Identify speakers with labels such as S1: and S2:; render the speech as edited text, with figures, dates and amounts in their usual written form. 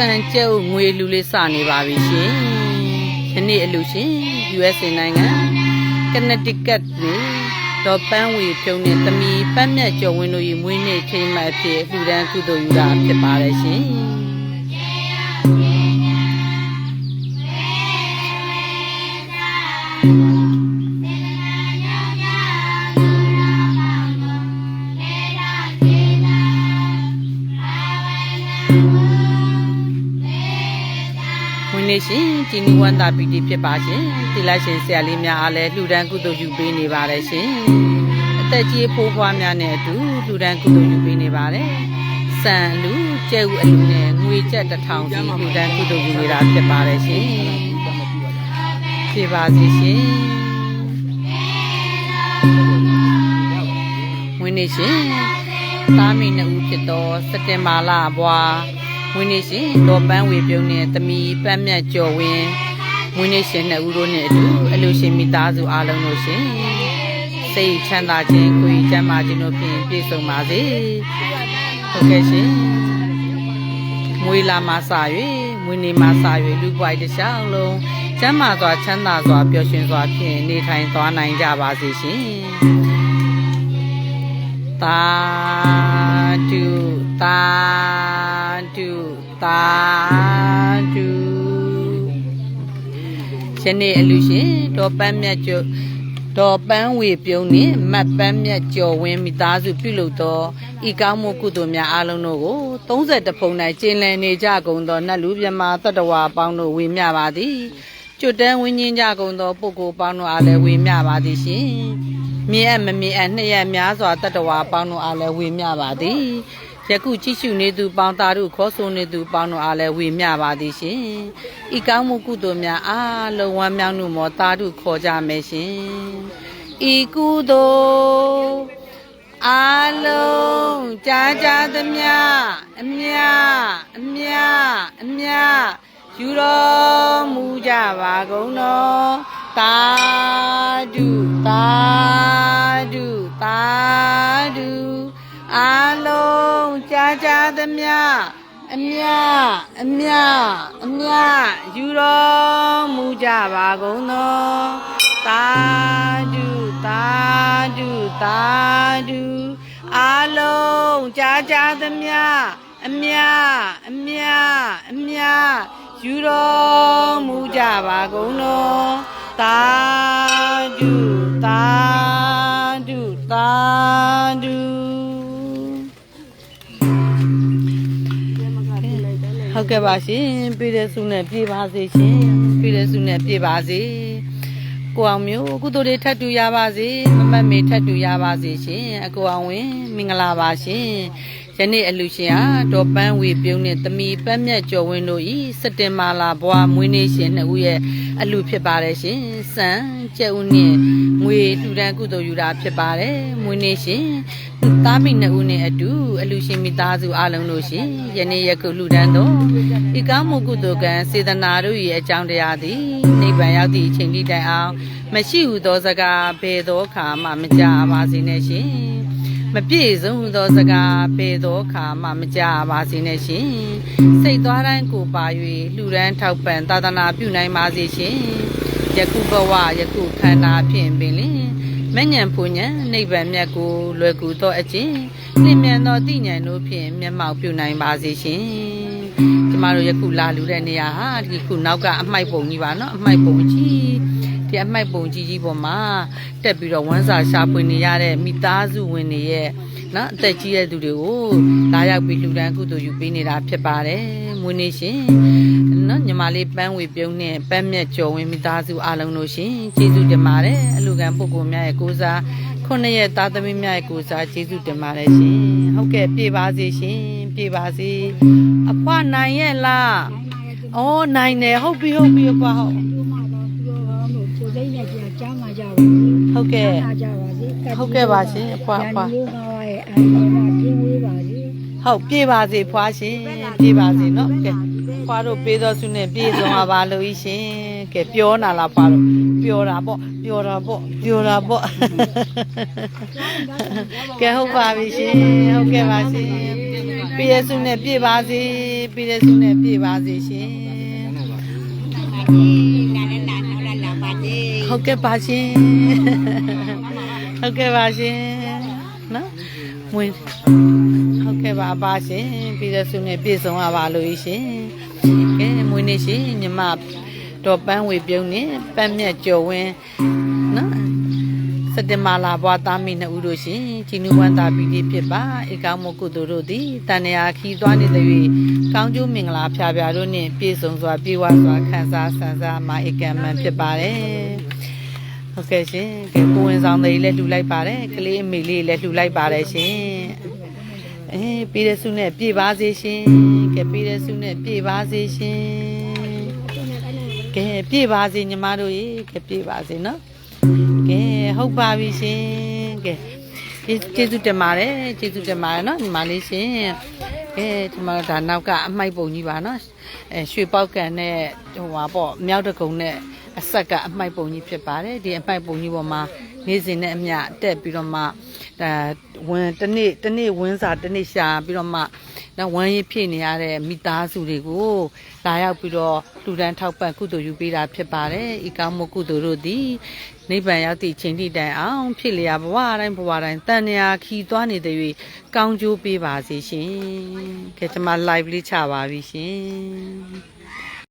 S1: န်ကျုပ်ငွေလူလေးစနေပါပြီရှင်ယနေ့အလူရှင် USA နိုင်ငံConnecticut နဲ့ဒေါ်ပန်းဝေဖြုံးနဲ့သမီးပန်းမြတ်ကျော်ဝင်းတို့ရဲ့မွေးနေ့ချိန်မှအဖြစ်လူဒန်းကုသိုလ်ယူတာဖြစ်ပါတယ်ရှင်နေရှင်ဒီနီဝန္တာပီတီဖြစ်ပါရှင်ဒီလိုက်ရှင်ဆရာလေးများအားလည်းလှူဒန်းကုသိုလ်ယူပေးနေပါတယ်ရှင်အသက်ကြီးဖိုးဖွားများနဲ့အတူလှူဒန်းကုသိုလ်ယူပေးနေပါတယ်စံလူကျဲဥအလူနဲ့ငွေကျပ်1000စီလှူဒန်းကုသိုလ်ယူနေတာဖြစ်ပါတယ်ရှင်ဖြစ်ပါစေရှင်ဝင်နေရှင်သားမိနှစ်ဦးဖြစ်သောစက်တင်ဘာလဘွားဝင်းနေရှင်ဒေါ်ပန်းဝေပြုံးနဲ့သမီးပန်းမြတ်ကျော်ဝင်းဝင်းနေရှင်နှစ်ဦးတို့နဲ့အတူအလူရှင်မိသားစုအားလုံးတို့ရှင်စိတ်ချမ်းသာခြင်းကိုယ်ကျန်းမာခြင်းတို့ဖြင့်ပြည့်စုံပါစေဟုတ်ကဲ့ရှင်မွေလာမှာစာ၍မွေနေမှာစာ၍လူပွိုက်တစ်လျှောက်လုံးကျန်းမာစွာချမ်းသာစွာပျော်ရွှင်စွာဖြင့်နေထိုင်သွားနိုင်ကြပါစေရှင်သာဓုသာဓုသာဓုယနေ့အလူရှင်ဒေါ်ပန်းမြတ်ကျော်ဒေါ်ပန်းဝေပြုံးနှင့်မတ်ပန်းမြတ်ကျော်ဝင်းမိသားစုပြုလုပ်သောဤကောင်းမှုကုသိုလ်များအားလုံးတို့ကို30ဖုံ၌ကျင်းလည်နေကြကုန်သောနတ်လူမြမတတ္တဝါအပေါင်းတို့ဝေမျှပါသည်ကျွတ်တန်းဝင်းချင်းကြကုန်သောပုဂ္ဂိုလ်ပေါင်းတို့အားလည်းဝေမျှပါသည်ရှင်မြင်အပ်မမြင်အပ်နှစ်ရက်များစွာတတ္တဝါပေါင်းတို့အားလည်းဝေမျှပါသည်ယခုကြည့်ရှုနေသူပေါင်းသားတို့ခေါ်ဆိုနေသူပေါင်းတို့အားလည်းဝေမျှပါသည်ရှင်ဤကောင်းမှုကုသိုလ်များအားလုံးဝမ်းမြောက်မှုမောသားတို့ခေါ်ကြမယ်ရှင်ဤကုသိုလ်အားလုံးကြားကြသမျှအမြအမြအမြယူတော်မူကြပါကုန်တော်သာဓုသာဓုသာဓုအားလုံးကြားကြသမျှအမြအမြအမြယူတော်မူကြပါကုန်တော်သာဓုသာဓုသာဓုအားလုံးကြားကြသမျှအမြအမြအမြယူတော်မူကြပါကုန်တော်သာဓုသာဓုသာဓုဟုတ်ကဲ့ပါရှင်ပြည်တဲ့စုနဲ့ပြေပါစေရှင်ပြည်တဲ့စုနဲ့ပြေပါစေကိုအောင်မျိုးကုသိုလ်တွေထပ်တူရပါစေမမတ်မေထပ်တူရပါစေရှင်အကိုအောင်ဝင်မင်္ဂလာပါရှင်ယနေ့အလူရှင်ဟာဒေါ်ပန်းဝေပြုံးနဲ့သမီးပန်းမြတ်ကျော်ဝင်းတို့ဤစက်တင်ဘာလဘွားမွေးနေ့ရှင်နှစ်ဦးရဲ့အလူဖြစ်ပါတယ်ရှင်စံကျဲဦးနဲ့ငွေလှူဒန်းကုသိုလ်ယူတာဖြစ်ပါတယ်မွေးနေ့ရှင်သားမိနှစ်ဦးနဲ့အတူအလူရှင်မိသားစုအားလုံးတို့ရှင်ယနေ့ယခုလှူဒန်းသောဤကောင်းမှုကုသိုလ်ကံစေတနာတို့၏အကြောင်းတရားသည်နိဗ္ဗာန်ရောက်သည့်အချိန်ထိတိုင်အောင်မရှိဟုသောစကားဘယ်သောအခါမှမကြားပါစေနဲ့ရှင်မပြည့်စုံသောစကားဘယ်သောအခါမှမကြားပါစေနဲ့ရှင်စိတ်သွားတိုင်းကိုပါ၍လှူဒန်းထောက်ပံ့သာသနာပြုနိုင်ပါစေရှင်ယခုဘဝယခုခန္ဓာဖြင့်ပင်လင်မဉ္ဇဉ်ပူဉ္ဇဉ်နိဗ္ဗာန်မြတ်ကိုလွယ်ကူသောအကျင့်လင်းမြန်သောသိဉာဏ်တို့ဖြင့်မျက်မှောက်ပြုနိုင်ပါစေရှင်ကျမတို့ယခုလာလူတဲ့နေရာဟာဒီခုနောက်ကအမှိုက်ပုံကြီးပါနော်အမှိုက်ပုံကြီးဒီအမှိုက်ပုံကြီးပေါ်မှာတက်ပြီးတော့ဝမ်းစာရှာဖွေနေရတဲ့မိသားစုဝင်တွေရဲ့နော်အသက်ကြီးတဲ့သူတွေကိုလာရောက်ပြီးလှူဒန်းကုသိုလ်ယူပေးနေတာဖြစ်ပါတယ်မွေးနေ့ရှင်နော်ညီမလေးပန်းဝေပြုံးနဲ့ပန်းမြတ်ကျော်ဝင်းမိသားစုအားလုံးတို့ရှင်ကျေးဇူးတင်ပါတယ်အလူကံပုဂ္ဂိုလ်များရဲ့ကိုးစား9ရက်သားသမီးများရဲ့ကိုးစားကျေးဇူးတင်ပါတယ်ရှင်ဟုတ်ကဲ့ပြေပါစေရှင်ပြေပါစေအဖွားနိုင်ရဲ့လားအော်နိုင်တယ်ဟုတ်ပြီဟုတ်ပြီအဖွားဟုတ်ဟုတ်ကဲ့ဟုတ်ကဲ့ပါရှင်အဖွားဟုတ်ပြေပါစေဖွားရှင်ပြေပါစေနော်ကဲဖွားတို့ပေးတော်စုနဲ့ပြေဆုံးပါလို့ဤရှင်ကဲပြောနာလားဖွားတို့ပြောတာပေါ့ပြောတာပေါ့ကဲဟုတ်ပါပြီရှင်ဟုတ်ကဲ့ပါရှင် ပြည်ရဲ့စုနဲ့ပြည့်ပါစေပြည်ရဲ့စုနဲ့ပြည့်ပါစေရှင်ဟုတ်ကဲ့ပါရှင်ဟုတ်ကဲ့ပါရှင်နော်ဝင်ဟုတ်ကဲ့ပါရှင်ပြည်ရဲ့စုနဲ့ပြည့်စုံပါလို့ရှင်ကဲမွေးနေ့ရှင်ညီမတော်ပန်းဝေပြုံးနဲ့ပန်းမြတ်ကျော်ဝင်းနော်စတမလာဘွားသားမိနှစ်ဦးတို့ရှင်ជីနုဝန္တာပီတိဖြစ်ပါဧကောင်းမကုသိုလ်တို့သည်တဏှာခီးသွားနေတဲ့၍ကောင်းကျိုးမင်္ဂလာဖျားဖျားတို့နှင့်ပြည့်စုံစွာပြေဝစွာခံစားဆန်းစားမှာဧကံမှန်ဖြစ်ပါတယ်ဟုတ်ကဲ့ရှင်ကဲကိုဝင်ဆောင်တွေလည်းလှူလိုက်ပါတယ်ကလေးအမေလေးလည်းလှူလိုက်ပါတယ်ရှင်ပြည်တဲ့စုနဲ့ပြေပါစေရှင်ကဲပြည်တဲ့စုနဲ့ပြေပါစေရှင်ကဲပြေပါစေညီမတို့ရေကဲပြေပါစေနော်ကဲဟုတ်ပါပြီရှင်ကဲကျေးဇူးတင်ပါတယ်နော်ညီမလေးရှင်ကဲဒီမှာဒါနောက်ကအမိုက်ပုံကြီးပါနော်ရွှေပေါက်ကန်နဲ့ဟိုပါပေါ့မြောက်တကုံနဲ့အဆက်ကအမိုက်ပုံကြီးဖြစ်ပါတယ်ဒီအမိုက်ပုံကြီးပေါ်မှာနေ့စဉ်နဲ့အမျှတက်ပြီးတော့မှဝင်တနေ့ဝင်းစာတနေ့ရှာပြီးတော့မှနော်ဝမ်းရည်ဖြစ်နေရတဲ့မိသားစုတွေကိုလာရောက်ပြီးတော့လူတန်းထောက်ပံ့ကုသိုလ်ယူပေးတာဖြစ်ပါတယ်ဤကောင်းမှုကုသိုလ်တို့သည်နိဗ္ဗာန်ရောက်သည့်ချိန်ထိတိုင်အောင်ဖြစ်လျာဘဝတိုင်းတန်မြာခီသွားနေတဲ့၍ကောင်းကျိုးပေးပါစေရှင်ကဲကျွန်မ live လေးချပါပြီရှင်